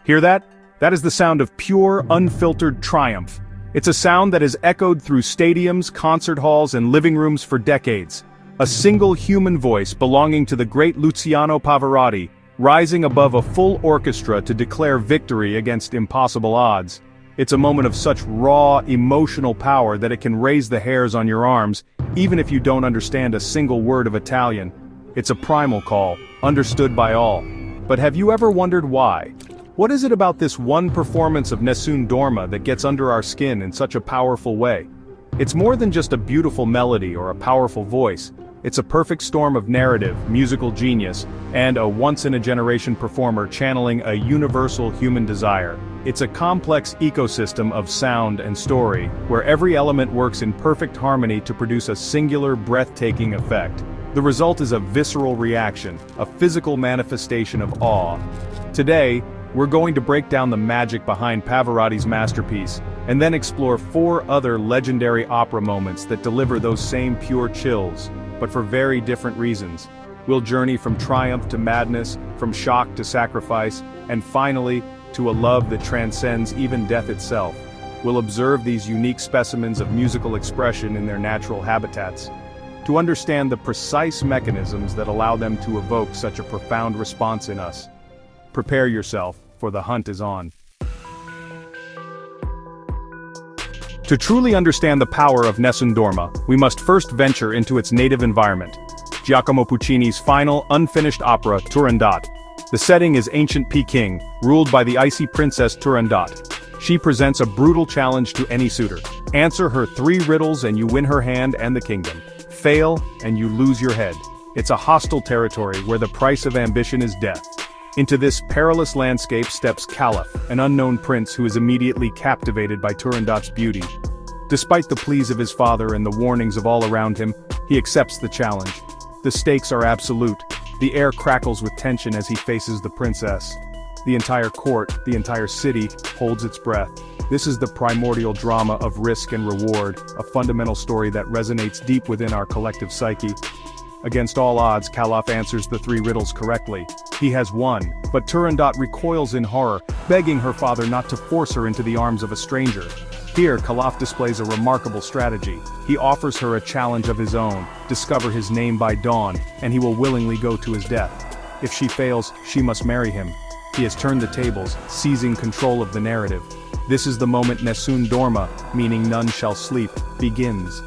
Hear that? That is the sound of pure, unfiltered triumph. It's a sound that has echoed through stadiums, concert halls, and living rooms for decades. A single human voice belonging to the great Luciano Pavarotti, rising above a full orchestra to declare victory against impossible odds. It's a moment of such raw, emotional power that it can raise the hairs on your arms, even if you don't understand a single word of Italian. It's a primal call, understood by all. But have you ever wondered why? What is it about this one performance of Nessun Dorma that gets under our skin in such a powerful way? It's more than just a beautiful melody or a powerful voice. It's a perfect storm of narrative, musical genius, and a once-in-a-generation performer channeling a universal human desire. It's a complex ecosystem of sound and story, where every element works in perfect harmony to produce a singular, breathtaking effect. The result is a visceral reaction, a physical manifestation of awe. Today, we're going to break down the magic behind Pavarotti's masterpiece, and then explore 4 other legendary opera moments that deliver those same pure chills, but for very different reasons. We'll journey from triumph to madness, from shock to sacrifice, and finally, to a love that transcends even death itself. We'll observe these unique specimens of musical expression in their natural habitats, to understand the precise mechanisms that allow them to evoke such a profound response in us. Prepare yourself, for the hunt is on. To truly understand the power of Nessun Dorma, we must first venture into its native environment. Giacomo Puccini's final, unfinished opera, Turandot. The setting is ancient Peking, ruled by the icy princess Turandot. She presents a brutal challenge to any suitor. Answer her 3 riddles and you win her hand and the kingdom. Fail, and you lose your head. It's a hostile territory where the price of ambition is death. Into this perilous landscape steps Caliph, an unknown prince who is immediately captivated by Turandot's beauty. Despite the pleas of his father and the warnings of all around him, he accepts the challenge. The stakes are absolute. The air crackles with tension as he faces the princess. The entire court, the entire city, holds its breath. This is the primordial drama of risk and reward, a fundamental story that resonates deep within our collective psyche. Against all odds, Caliph answers the 3 riddles correctly. He has won, but Turandot recoils in horror, begging her father not to force her into the arms of a stranger. Here, Caliph displays a remarkable strategy. He offers her a challenge of his own: discover his name by dawn, and he will willingly go to his death. If she fails, she must marry him. He has turned the tables, seizing control of the narrative. This is the moment Nessun Dorma, meaning none shall sleep, begins.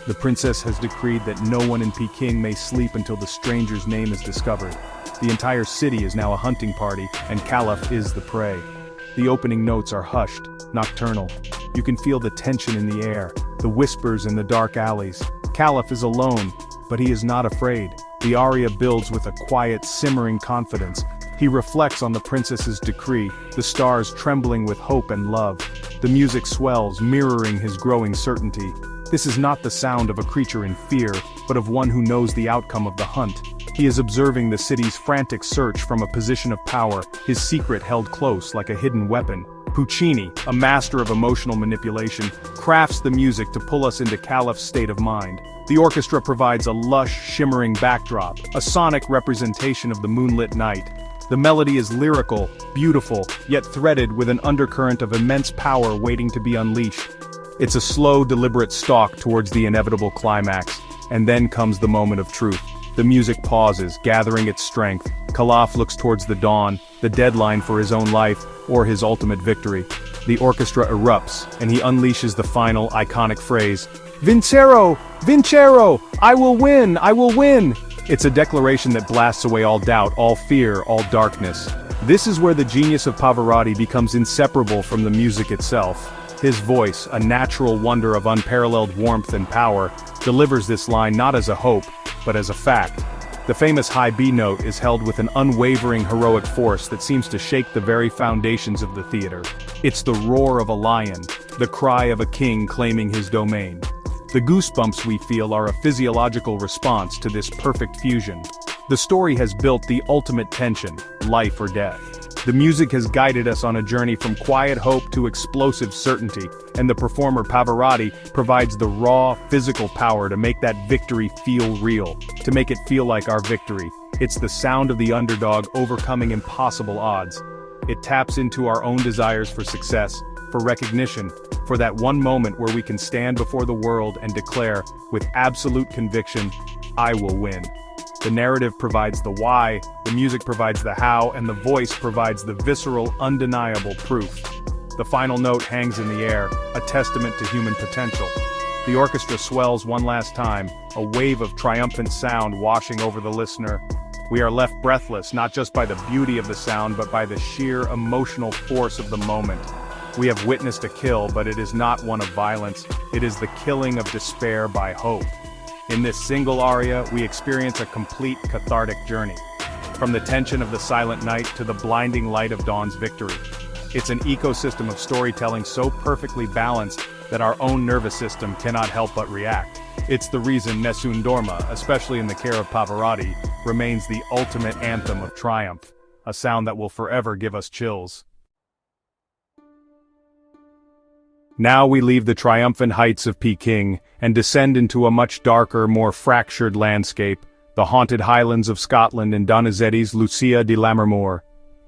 The princess has decreed that no one in Peking may sleep until the stranger's name is discovered. The entire city is now a hunting party, and Caliph is the prey. The opening notes are hushed, nocturnal. You can feel the tension in the air, the whispers in the dark alleys. Caliph is alone, but he is not afraid. The aria builds with a quiet, simmering confidence. He reflects on the princess's decree, the stars trembling with hope and love. The music swells, mirroring his growing certainty. This is not the sound of a creature in fear, but of one who knows the outcome of the hunt. He is observing the city's frantic search from a position of power, his secret held close like a hidden weapon. Puccini, a master of emotional manipulation, crafts the music to pull us into Caliph's state of mind. The orchestra provides a lush, shimmering backdrop, a sonic representation of the moonlit night. The melody is lyrical, beautiful, yet threaded with an undercurrent of immense power waiting to be unleashed. It's a slow, deliberate stalk towards the inevitable climax, and then comes the moment of truth. The music pauses, gathering its strength. Caliph looks towards the dawn, the deadline for his own life, or his ultimate victory. The orchestra erupts, and he unleashes the final, iconic phrase, "Vincerò! Vincerò! I will win! I will win!" It's a declaration that blasts away all doubt, all fear, all darkness. This is where the genius of Pavarotti becomes inseparable from the music itself. His voice, a natural wonder of unparalleled warmth and power, delivers this line not as a hope, but as a fact. The famous high B note is held with an unwavering heroic force that seems to shake the very foundations of the theater. It's the roar of a lion, the cry of a king claiming his domain. The goosebumps we feel are a physiological response to this perfect fusion. The story has built the ultimate tension, life or death. The music has guided us on a journey from quiet hope to explosive certainty, and the performer Pavarotti provides the raw, physical power to make that victory feel real, to make it feel like our victory. It's the sound of the underdog overcoming impossible odds. It taps into our own desires for success, for recognition, for that one moment where we can stand before the world and declare, with absolute conviction, I will win. The narrative provides the why, the music provides the how, and the voice provides the visceral, undeniable proof. The final note hangs in the air, a testament to human potential. The orchestra swells one last time, a wave of triumphant sound washing over the listener. We are left breathless, not just by the beauty of the sound but by the sheer emotional force of the moment. We have witnessed a kill, but it is not one of violence, it is the killing of despair by hope. In this single aria, we experience a complete cathartic journey. From the tension of the silent night to the blinding light of dawn's victory. It's an ecosystem of storytelling so perfectly balanced that our own nervous system cannot help but react. It's the reason Nessun Dorma, especially in the care of Pavarotti, remains the ultimate anthem of triumph, a sound that will forever give us chills. Now we leave the triumphant heights of Peking and descend into a much darker, more fractured landscape, the haunted highlands of Scotland in Donizetti's Lucia di Lammermoor.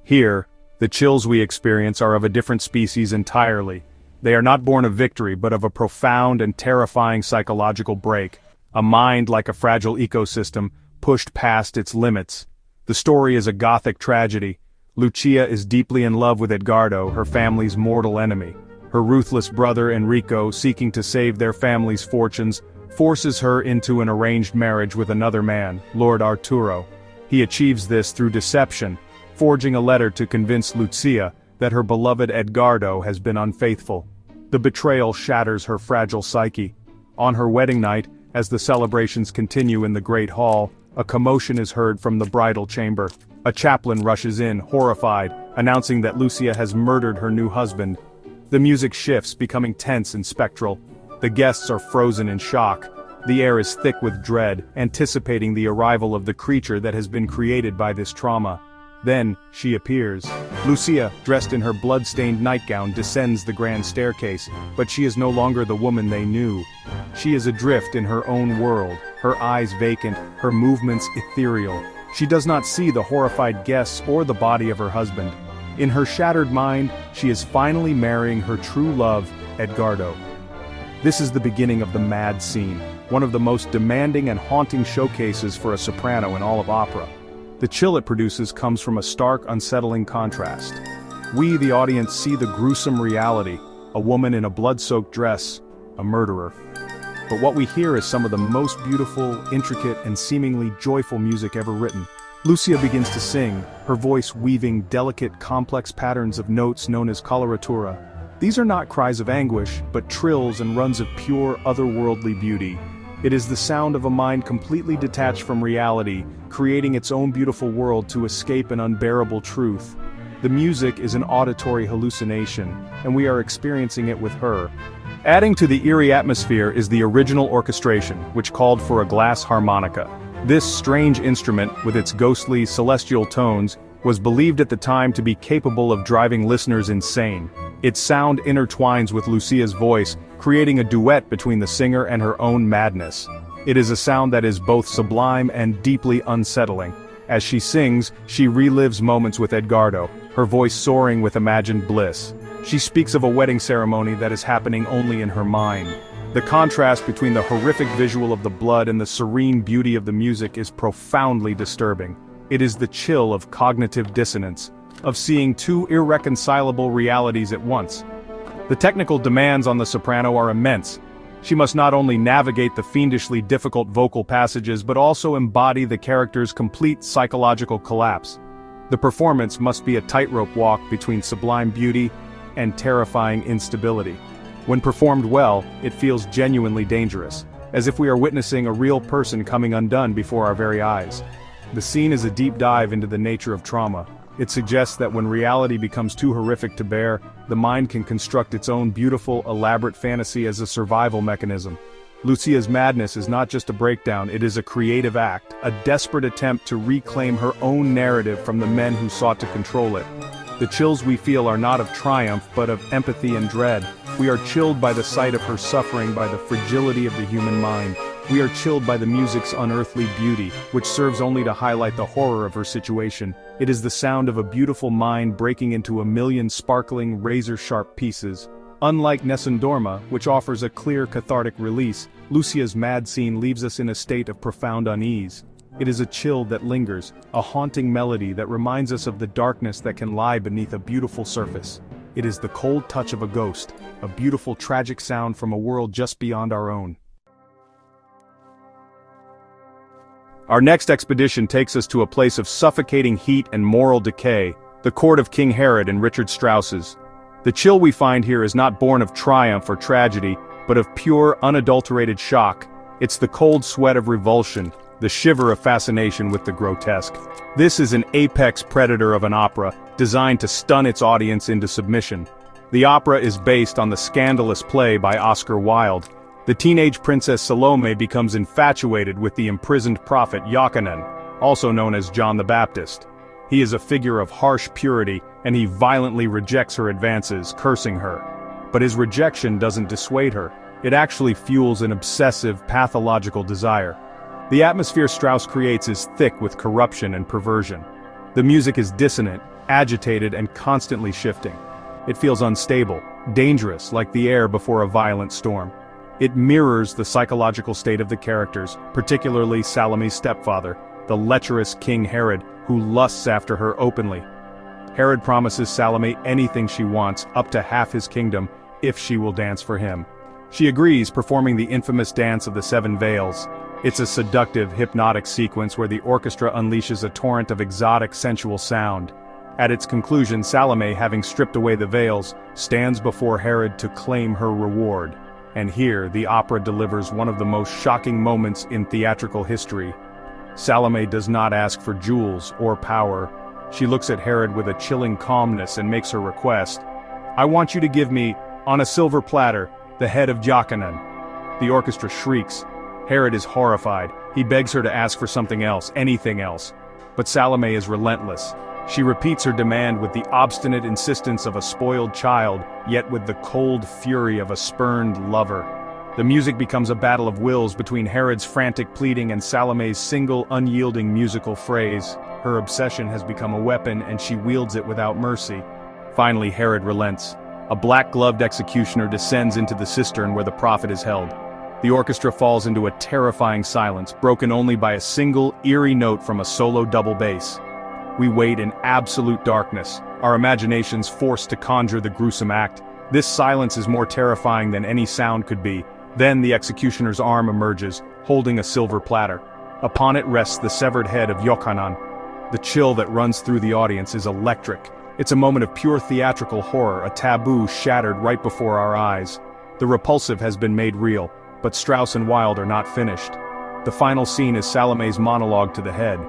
Here, the chills we experience are of a different species entirely. They are not born of victory but of a profound and terrifying psychological break, a mind like a fragile ecosystem, pushed past its limits. The story is a gothic tragedy. Lucia is deeply in love with Edgardo, her family's mortal enemy. Her ruthless brother Enrico, seeking to save their family's fortunes, forces her into an arranged marriage with another man, Lord Arturo. He achieves this through deception, forging a letter to convince Lucia that her beloved Edgardo has been unfaithful. The betrayal shatters her fragile psyche. On her wedding night, as the celebrations continue in the Great Hall, a commotion is heard from the bridal chamber. A chaplain rushes in, horrified, announcing that Lucia has murdered her new husband. The music shifts, becoming tense and spectral. The guests are frozen in shock. The air is thick with dread, anticipating the arrival of the creature that has been created by this trauma. Then, she appears. Lucia, dressed in her blood-stained nightgown, descends the grand staircase, but she is no longer the woman they knew. She is adrift in her own world, her eyes vacant, her movements ethereal. She does not see the horrified guests or the body of her husband. In her shattered mind, she is finally marrying her true love, Edgardo. This is the beginning of the mad scene, one of the most demanding and haunting showcases for a soprano in all of opera. The chill it produces comes from a stark, unsettling contrast. We, the audience, see the gruesome reality, a woman in a blood-soaked dress, a murderer. But what we hear is some of the most beautiful, intricate, and seemingly joyful music ever written. Lucia begins to sing, her voice weaving delicate, complex patterns of notes known as coloratura. These are not cries of anguish, but trills and runs of pure, otherworldly beauty. It is the sound of a mind completely detached from reality, creating its own beautiful world to escape an unbearable truth. The music is an auditory hallucination, and we are experiencing it with her. Adding to the eerie atmosphere is the original orchestration, which called for a glass harmonica. This strange instrument, with its ghostly, celestial tones, was believed at the time to be capable of driving listeners insane. Its sound intertwines with Lucia's voice, creating a duet between the singer and her own madness. It is a sound that is both sublime and deeply unsettling. As she sings, she relives moments with Edgardo, her voice soaring with imagined bliss. She speaks of a wedding ceremony that is happening only in her mind. The contrast between the horrific visual of the blood and the serene beauty of the music is profoundly disturbing. It is the chill of cognitive dissonance, of seeing two irreconcilable realities at once. The technical demands on the soprano are immense. She must not only navigate the fiendishly difficult vocal passages but also embody the character's complete psychological collapse. The performance must be a tightrope walk between sublime beauty and terrifying instability. When performed well, it feels genuinely dangerous, as if we are witnessing a real person coming undone before our very eyes. The scene is a deep dive into the nature of trauma. It suggests that when reality becomes too horrific to bear, the mind can construct its own beautiful, elaborate fantasy as a survival mechanism. Lucia's madness is not just a breakdown, it is a creative act, a desperate attempt to reclaim her own narrative from the men who sought to control it. The chills we feel are not of triumph but of empathy and dread. We are chilled by the sight of her suffering, by the fragility of the human mind. We are chilled by the music's unearthly beauty, which serves only to highlight the horror of her situation. It is the sound of a beautiful mind breaking into a million sparkling, razor-sharp pieces. Unlike Nessun Dorma, which offers a clear cathartic release, Lucia's mad scene leaves us in a state of profound unease. It is a chill that lingers, a haunting melody that reminds us of the darkness that can lie beneath a beautiful surface. It is the cold touch of a ghost, a beautiful tragic sound from a world just beyond our own. Our next expedition takes us to a place of suffocating heat and moral decay, the court of King Herod and Richard Strauss's. The chill we find here is not born of triumph or tragedy, but of pure, unadulterated shock. It's the cold sweat of revulsion, the shiver of fascination with the grotesque. This is an apex predator of an opera, designed to stun its audience into submission. The opera is based on the scandalous play by Oscar Wilde. The teenage princess Salome becomes infatuated with the imprisoned prophet Iochanan, also known as John the Baptist. He is a figure of harsh purity, and he violently rejects her advances, cursing her. But his rejection doesn't dissuade her. It actually fuels an obsessive, pathological desire. The atmosphere Strauss creates is thick with corruption and perversion. The music is dissonant, agitated, and constantly shifting. It feels unstable, dangerous, like the air before a violent storm. It mirrors the psychological state of the characters, particularly Salome's stepfather, the lecherous King Herod, who lusts after her openly. Herod promises Salome anything she wants, up to half his kingdom, if she will dance for him. She agrees, performing the infamous dance of the 7 veils. It's a seductive, hypnotic sequence where the orchestra unleashes a torrent of exotic, sensual sound. At its conclusion, Salome, having stripped away the veils, stands before Herod to claim her reward. And here, the opera delivers one of the most shocking moments in theatrical history. Salome does not ask for jewels or power. She looks at Herod with a chilling calmness and makes her request. "I want you to give me, on a silver platter, the head of Iochanan." The orchestra shrieks. Herod is horrified. He begs her to ask for something else, anything else. But Salome is relentless. She repeats her demand with the obstinate insistence of a spoiled child, yet with the cold fury of a spurned lover. The music becomes a battle of wills between Herod's frantic pleading and Salome's single, unyielding musical phrase. Her obsession has become a weapon, and she wields it without mercy. Finally, Herod relents. A black-gloved executioner descends into the cistern where the prophet is held. The orchestra falls into a terrifying silence, broken only by a single, eerie note from a solo double bass. We wait in absolute darkness, our imaginations forced to conjure the gruesome act. This silence is more terrifying than any sound could be. Then the executioner's arm emerges, holding a silver platter. Upon it rests the severed head of Iochanan. The chill that runs through the audience is electric. It's a moment of pure theatrical horror, a taboo shattered right before our eyes. The repulsive has been made real, but Strauss and Wilde are not finished. The final scene is Salome's monologue to the head.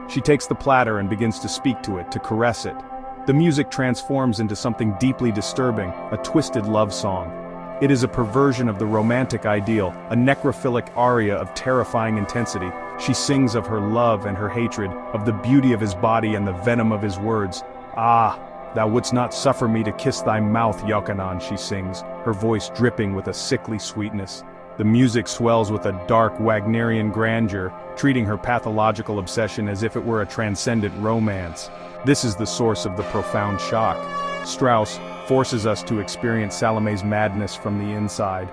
She takes the platter and begins to speak to it, to caress it. The music transforms into something deeply disturbing, a twisted love song. It is a perversion of the romantic ideal, a necrophilic aria of terrifying intensity. She sings of her love and her hatred, of the beauty of his body and the venom of his words. "Ah, thou wouldst not suffer me to kiss thy mouth, Iochanan," she sings, her voice dripping with a sickly sweetness. The music swells with a dark Wagnerian grandeur, treating her pathological obsession as if it were a transcendent romance. This is the source of the profound shock. Strauss forces us to experience Salome's madness from the inside.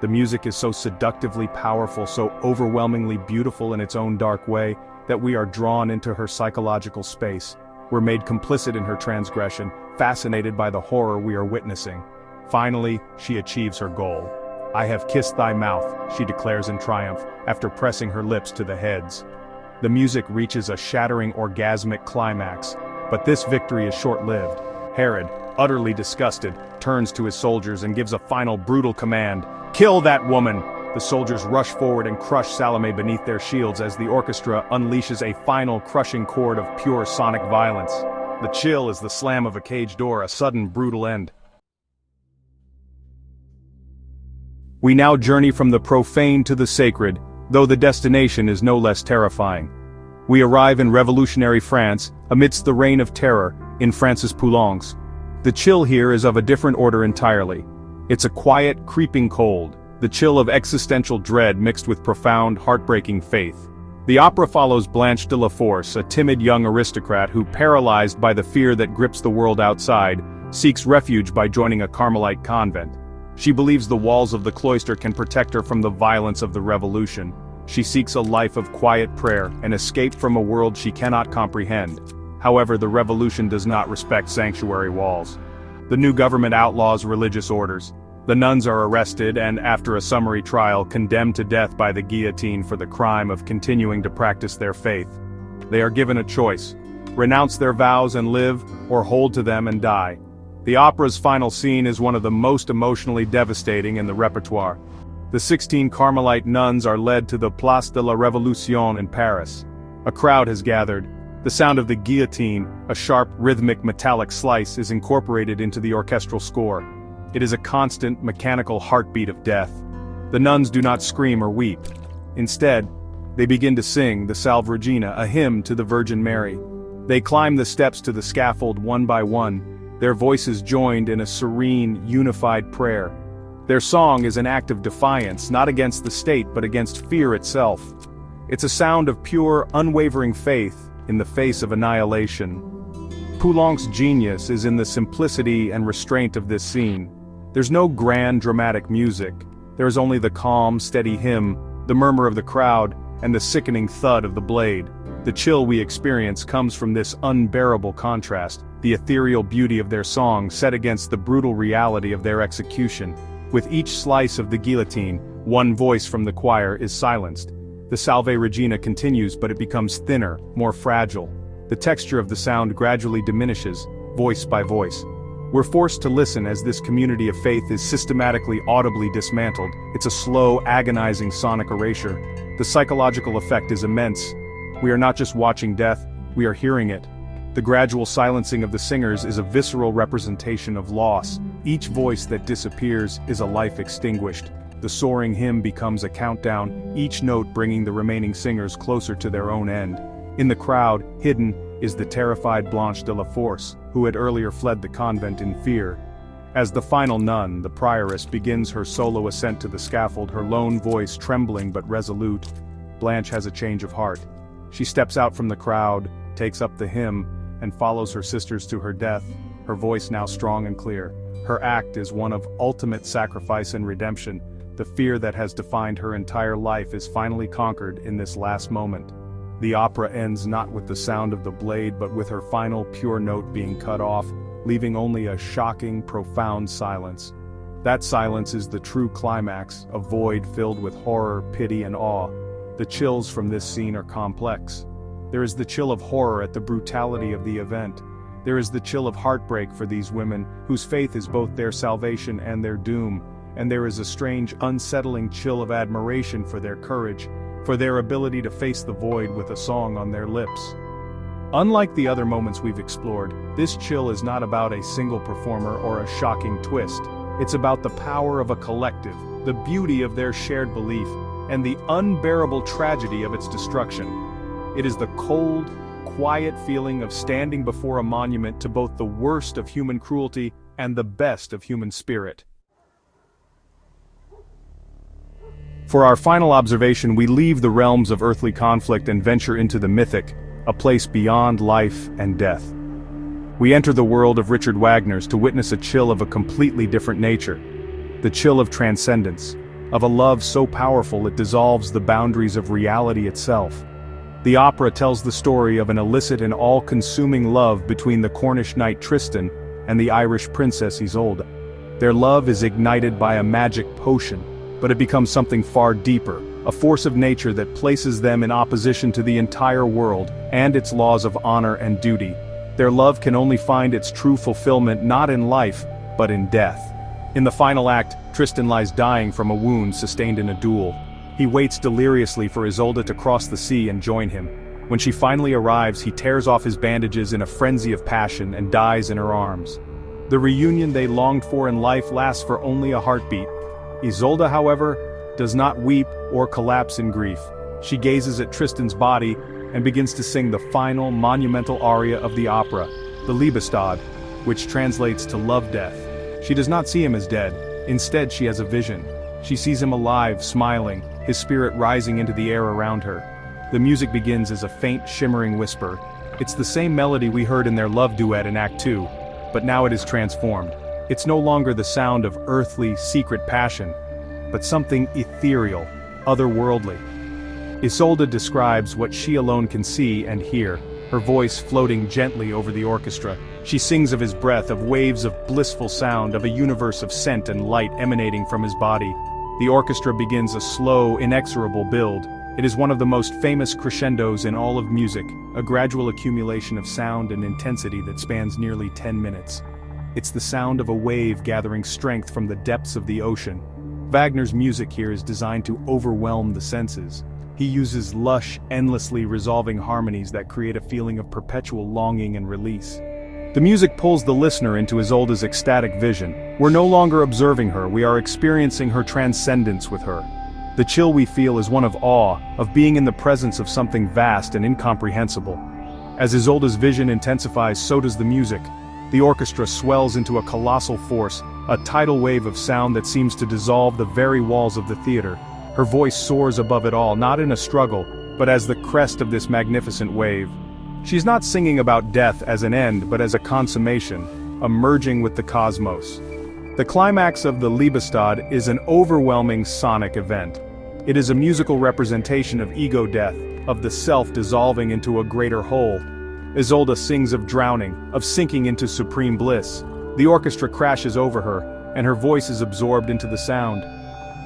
The music is so seductively powerful, so overwhelmingly beautiful in its own dark way, that we are drawn into her psychological space. We're made complicit in her transgression, fascinated by the horror we are witnessing. Finally, she achieves her goal. "I have kissed thy mouth," she declares in triumph, after pressing her lips to the heads. The music reaches a shattering orgasmic climax, but this victory is short-lived. Herod, utterly disgusted, turns to his soldiers and gives a final brutal command. "Kill that woman!" The soldiers rush forward and crush Salome beneath their shields as the orchestra unleashes a final crushing chord of pure sonic violence. The chill is the slam of a cage door, a sudden brutal end. We now journey from the profane to the sacred, though the destination is no less terrifying. We arrive in revolutionary France, amidst the reign of terror, in Francis Poulenc's. The chill here is of a different order entirely. It's a quiet, creeping cold. the chill of existential dread mixed with profound, heartbreaking faith. The opera follows Blanche de la Force, a timid young aristocrat who, paralyzed by the fear that grips the world outside, seeks refuge by joining a Carmelite convent. She believes the walls of the cloister can protect her from the violence of the revolution. She seeks a life of quiet prayer, an escape from a world she cannot comprehend. However, the revolution does not respect sanctuary walls. The new government outlaws religious orders. The nuns are arrested and, after a summary trial, condemned to death by the guillotine for the crime of continuing to practice their faith. They are given a choice: renounce their vows and live, or hold to them and die. The opera's final scene is one of the most emotionally devastating in the repertoire. The 16 Carmelite nuns are led to the Place de la Révolution in Paris. A crowd has gathered. The sound of the guillotine, a sharp, rhythmic, metallic slice, is incorporated into the orchestral score. It is a constant, mechanical heartbeat of death. The nuns do not scream or weep. Instead, they begin to sing the Salve Regina, a hymn to the Virgin Mary. They climb the steps to the scaffold one by one, their voices joined in a serene, unified prayer. Their song is an act of defiance, not against the state but against fear itself. It's a sound of pure, unwavering faith in the face of annihilation. Poulenc's genius is in the simplicity and restraint of this scene. There's no grand, dramatic music. There is only the calm, steady hymn, the murmur of the crowd, and the sickening thud of the blade. The chill we experience comes from this unbearable contrast, the ethereal beauty of their song set against the brutal reality of their execution. With each slice of the guillotine, one voice from the choir is silenced. The Salve Regina continues, but it becomes thinner, more fragile. The texture of the sound gradually diminishes, voice by voice. We're forced to listen as this community of faith is systematically, audibly dismantled. It's a slow, agonizing sonic erasure. The psychological effect is immense. We are not just watching death, we are hearing it. The gradual silencing of the singers is a visceral representation of loss. Each voice that disappears is a life extinguished. The soaring hymn becomes a countdown, each note bringing the remaining singers closer to their own end. In the crowd, hidden, is the terrified Blanche de la Force, who had earlier fled the convent in fear. As the final nun, the prioress, begins her solo ascent to the scaffold, her lone voice trembling but resolute, Blanche has a change of heart. She steps out from the crowd, takes up the hymn, and follows her sisters to her death, her voice now strong and clear. Her act is one of ultimate sacrifice and redemption. The fear that has defined her entire life is finally conquered in this last moment. The opera ends not with the sound of the blade but with her final pure note being cut off, leaving only a shocking, profound silence. That silence is the true climax, a void filled with horror, pity, and awe. The chills from this scene are complex. There is the chill of horror at the brutality of the event. There is the chill of heartbreak for these women, whose faith is both their salvation and their doom. And there is a strange, unsettling chill of admiration for their courage, for their ability to face the void with a song on their lips. Unlike the other moments we've explored, this chill is not about a single performer or a shocking twist. It's about the power of a collective, the beauty of their shared belief, and the unbearable tragedy of its destruction. It is the cold, quiet feeling of standing before a monument to both the worst of human cruelty and the best of human spirit. For our final observation, we leave the realms of earthly conflict and venture into the mythic, a place beyond life and death. We enter the world of Richard Wagner's to witness a chill of a completely different nature. The chill of transcendence, of a love so powerful it dissolves the boundaries of reality itself. The opera tells the story of an illicit and all-consuming love between the Cornish knight Tristan and the Irish princess Isolde. Their love is ignited by a magic potion, but it becomes something far deeper, a force of nature that places them in opposition to the entire world and its laws of honor and duty. Their love can only find its true fulfillment not in life, but in death. In the final act, Tristan lies dying from a wound sustained in a duel. He waits deliriously for Isolde to cross the sea and join him. When she finally arrives, he tears off his bandages in a frenzy of passion and dies in her arms. The reunion they longed for in life lasts for only a heartbeat. Isolde, however, does not weep or collapse in grief. She gazes at Tristan's body and begins to sing the final monumental aria of the opera, the Liebestod, which translates to love death. She does not see him as dead. Instead, she has a vision. She sees him alive, smiling, his spirit rising into the air around her. The music begins as a faint, shimmering whisper. It's the same melody we heard in their love duet in Act 2, but now it is transformed. It's no longer the sound of earthly, secret passion, but something ethereal, otherworldly. Isolde describes what she alone can see and hear, her voice floating gently over the orchestra. She sings of his breath, of waves of blissful sound, of a universe of scent and light emanating from his body. The orchestra begins a slow, inexorable build. It is one of the most famous crescendos in all of music, a gradual accumulation of sound and intensity that spans nearly 10 minutes. It's the sound of a wave gathering strength from the depths of the ocean. Wagner's music here is designed to overwhelm the senses. He uses lush, endlessly resolving harmonies that create a feeling of perpetual longing and release. The music pulls the listener into Isolde's ecstatic vision. We're no longer observing her, we are experiencing her transcendence with her. The chill we feel is one of awe, of being in the presence of something vast and incomprehensible. As Isolde's vision intensifies, so does the music. The orchestra swells into a colossal force, a tidal wave of sound that seems to dissolve the very walls of the theater. Her voice soars above it all, not in a struggle, but as the crest of this magnificent wave. She's not singing about death as an end, but as a consummation, a merging with the cosmos. The climax of the Liebestod is an overwhelming sonic event. It is a musical representation of ego death, of the self dissolving into a greater whole. Isolde sings of drowning, of sinking into supreme bliss. The orchestra crashes over her, and her voice is absorbed into the sound.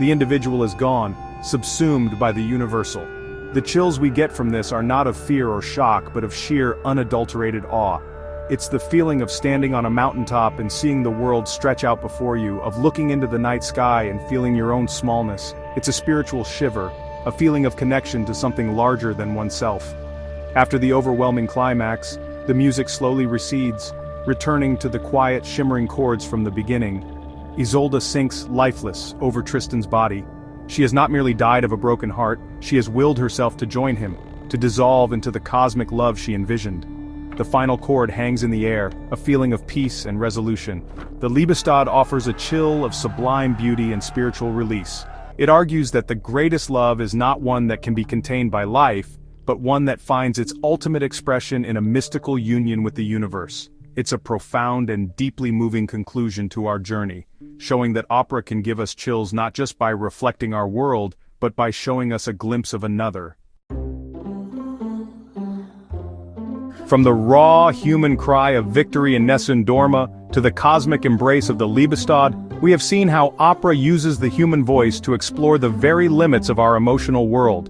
The individual is gone, subsumed by the universal. The chills we get from this are not of fear or shock, but of sheer, unadulterated awe. It's the feeling of standing on a mountaintop and seeing the world stretch out before you, of looking into the night sky and feeling your own smallness. It's a spiritual shiver, a feeling of connection to something larger than oneself. After the overwhelming climax, the music slowly recedes, returning to the quiet, shimmering chords from the beginning. Isolde sinks lifeless over Tristan's body. She has not merely died of a broken heart, she has willed herself to join him, to dissolve into the cosmic love she envisioned. The final chord hangs in the air, a feeling of peace and resolution. The Liebestod offers a chill of sublime beauty and spiritual release. It argues that the greatest love is not one that can be contained by life, but one that finds its ultimate expression in a mystical union with the universe. It's a profound and deeply moving conclusion to our journey, showing that opera can give us chills not just by reflecting our world, but by showing us a glimpse of another. From the raw human cry of victory in Nessun Dorma to the cosmic embrace of the Liebestod, we have seen how opera uses the human voice to explore the very limits of our emotional world.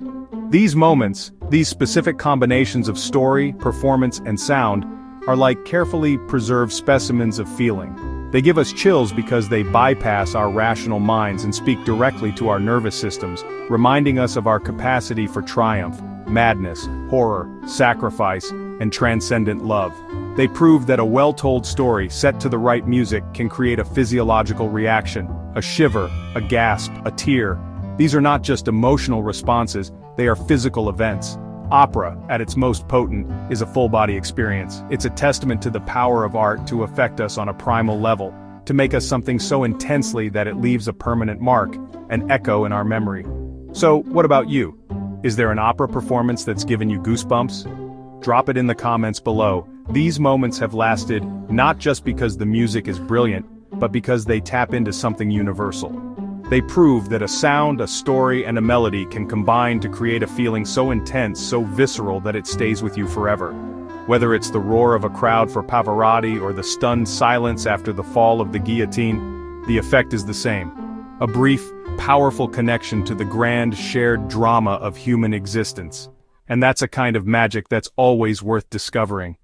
These moments, these specific combinations of story, performance, and sound, are like carefully preserved specimens of feeling. They give us chills because they bypass our rational minds and speak directly to our nervous systems, reminding us of our capacity for triumph, madness, horror, sacrifice, and transcendent love. They prove that a well-told story set to the right music can create a physiological reaction, a shiver, a gasp, a tear. These are not just emotional responses, they are physical events. Opera, at its most potent, is a full-body experience. It's a testament to the power of art to affect us on a primal level, to make us something so intensely that it leaves a permanent mark, an echo in our memory. So, what about you? Is there an opera performance that's given you goosebumps? Drop it in the comments below. These moments have lasted not just because the music is brilliant, but because they tap into something universal. They prove that a sound, a story, and a melody can combine to create a feeling so intense, so visceral that it stays with you forever. Whether it's the roar of a crowd for Pavarotti or the stunned silence after the fall of the guillotine, the effect is the same. A brief, powerful connection to the grand, shared drama of human existence. And that's a kind of magic that's always worth discovering.